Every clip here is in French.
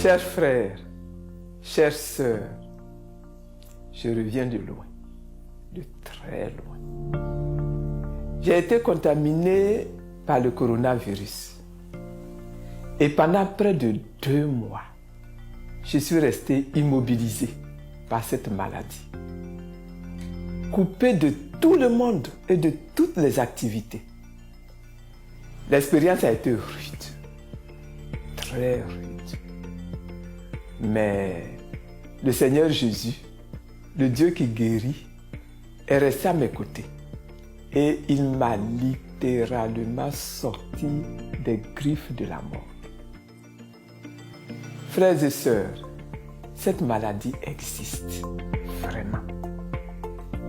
Chers frères, chères sœurs, je reviens de loin, de très loin. J'ai été contaminé par le coronavirus. Et pendant près de 2 mois, je suis resté immobilisé par cette maladie. Coupé de tout le monde et de toutes les activités. L'expérience a été rude, très rude. Mais le Seigneur Jésus, le Dieu qui guérit, est resté à mes côtés. Et il m'a littéralement sorti des griffes de la mort. Frères et sœurs, cette maladie existe vraiment.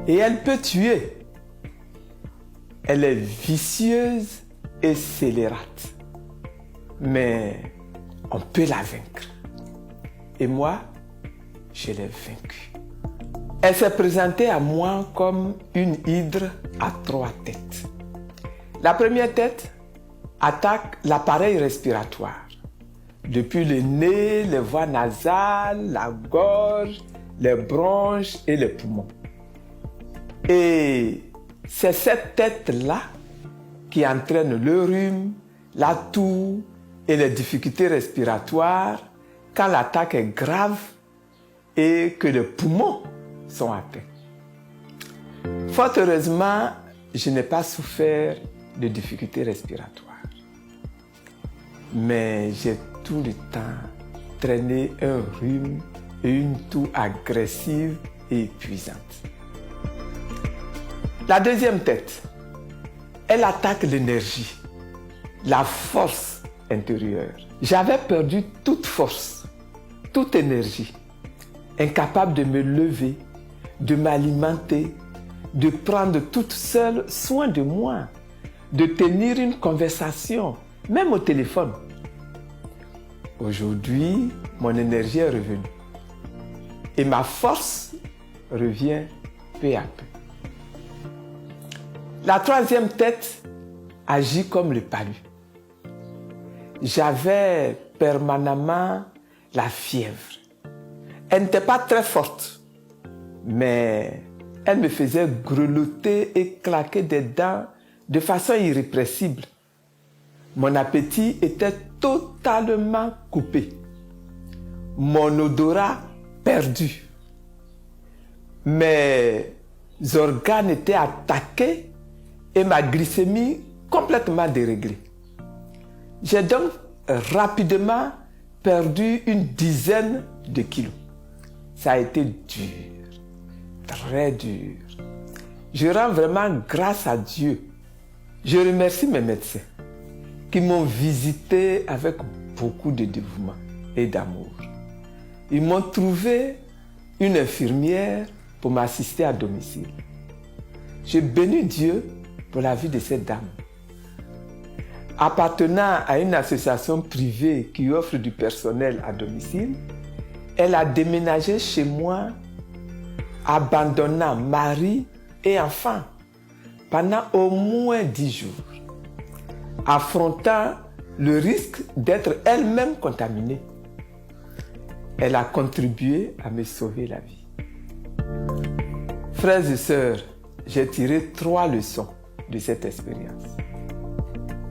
Et elle peut tuer. Elle est vicieuse et scélérate. Mais on peut la vaincre. Et moi, je l'ai vaincue. Elle s'est présentée à moi comme une hydre à 3 têtes. La première tête attaque l'appareil respiratoire. Depuis le nez, les voies nasales, la gorge, les bronches et les poumons. Et c'est cette tête-là qui entraîne le rhume, la toux et les difficultés respiratoires quand l'attaque est grave et que les poumons sont atteints. Fort heureusement, je n'ai pas souffert de difficultés respiratoires. Mais j'ai tout le temps traîné un rhume et une toux agressive et épuisante. La deuxième tête, elle attaque l'énergie, la force intérieure. J'avais perdu toute force, toute énergie, incapable de me lever, de m'alimenter, de prendre toute seule soin de moi, de tenir une conversation, même au téléphone. Aujourd'hui, mon énergie est revenue et ma force revient peu à peu. La troisième tête agit comme le palu. J'avais permanemment la fièvre. Elle n'était pas très forte, mais elle me faisait grelotter et claquer des dents de façon irrépressible. Mon appétit était totalement coupé. Mon odorat perdu. Mes organes étaient attaqués et ma glycémie complètement déréglée. J'ai donc rapidement perdu une dizaine de kilos. Ça a été dur, très dur. Je rends vraiment grâce à Dieu. Je remercie mes médecins qui m'ont visité avec beaucoup de dévouement et d'amour. Ils m'ont trouvé une infirmière pour m'assister à domicile. Je bénis Dieu pour la vie de cette dame. Appartenant à une association privée qui offre du personnel à domicile, elle a déménagé chez moi, abandonnant mari et enfants pendant au moins 10 jours, affrontant le risque d'être elle-même contaminée. Elle a contribué à me sauver la vie. Frères et sœurs, j'ai tiré 3 leçons de cette expérience.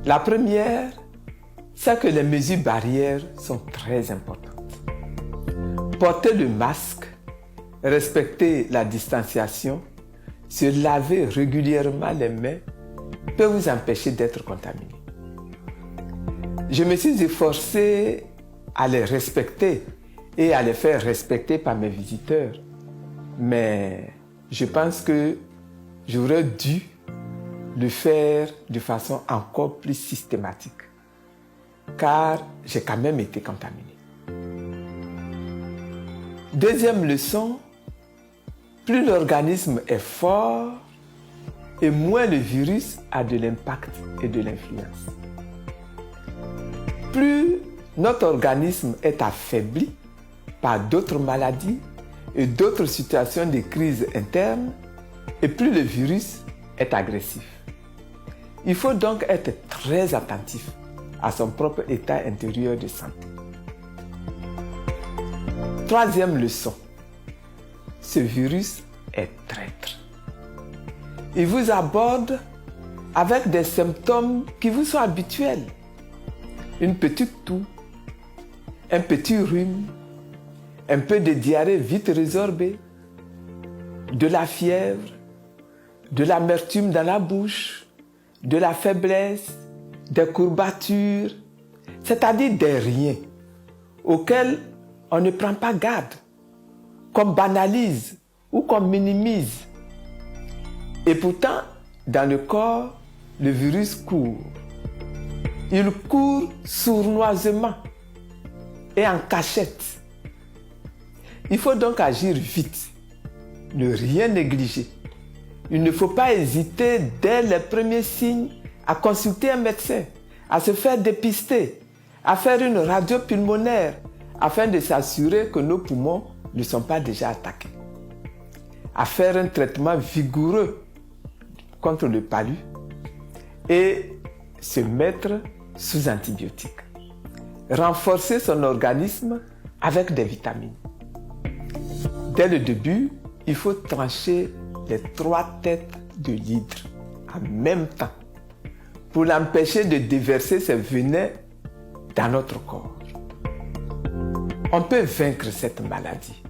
La première, c'est que les mesures barrières sont très importantes. Porter le masque, respecter la distanciation, se laver régulièrement les mains peut vous empêcher d'être contaminé. Je me suis efforcé à les respecter et à les faire respecter par mes visiteurs. Mais je pense que j'aurais dû le faire de façon encore plus systématique, car j'ai quand même été contaminé. Deuxième leçon, plus l'organisme est fort et moins le virus a de l'impact et de l'influence. Plus notre organisme est affaibli par d'autres maladies et d'autres situations de crise interne, et plus le virus est agressif. Il faut donc être très attentif à son propre état intérieur de santé. troisième leçon, ce virus est traître. Il vous aborde avec des symptômes qui vous sont habituels. Une petite toux, un petit rhume, un peu de diarrhée vite résorbée, de la fièvre, de l'amertume dans la bouche, de la faiblesse, des courbatures, c'est-à-dire des riens auxquels on ne prend pas garde, qu'on banalise ou qu'on minimise. Et pourtant, dans le corps, le virus court. Il court sournoisement et en cachette. Il faut donc agir vite, ne rien négliger. Il ne faut pas hésiter dès les premiers signes à consulter un médecin, à se faire dépister, à faire une radio pulmonaire afin de s'assurer que nos poumons ne sont pas déjà attaqués, à faire un traitement vigoureux contre le palu et se mettre sous antibiotiques. Renforcer son organisme avec des vitamines. Dès le début, il faut trancher les 3 têtes de l'hydre en même temps pour l'empêcher de déverser ses venins dans notre corps. On peut vaincre cette maladie,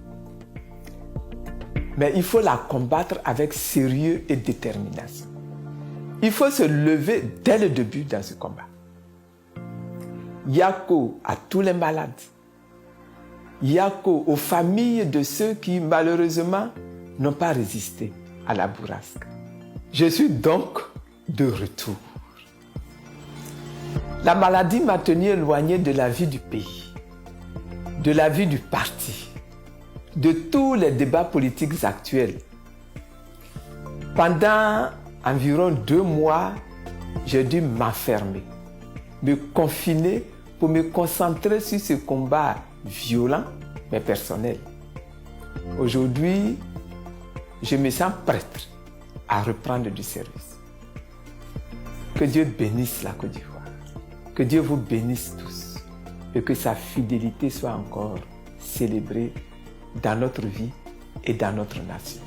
mais il faut la combattre avec sérieux et détermination. Il faut se lever dès le début dans ce combat. Yako à tous les malades. Yako aux familles de ceux qui, malheureusement, n'ont pas résisté à la bourrasque. Je suis donc de retour. La maladie m'a tenu éloigné de la vie du pays, de la vie du parti, de tous les débats politiques actuels. Pendant environ 2 mois, j'ai dû m'enfermer, me confiner pour me concentrer sur ce combat violent mais personnel. Aujourd'hui, je me sens prête à reprendre du service. Que Dieu bénisse la Côte d'Ivoire. Que Dieu vous bénisse tous et que sa fidélité soit encore célébrée dans notre vie et dans notre nation.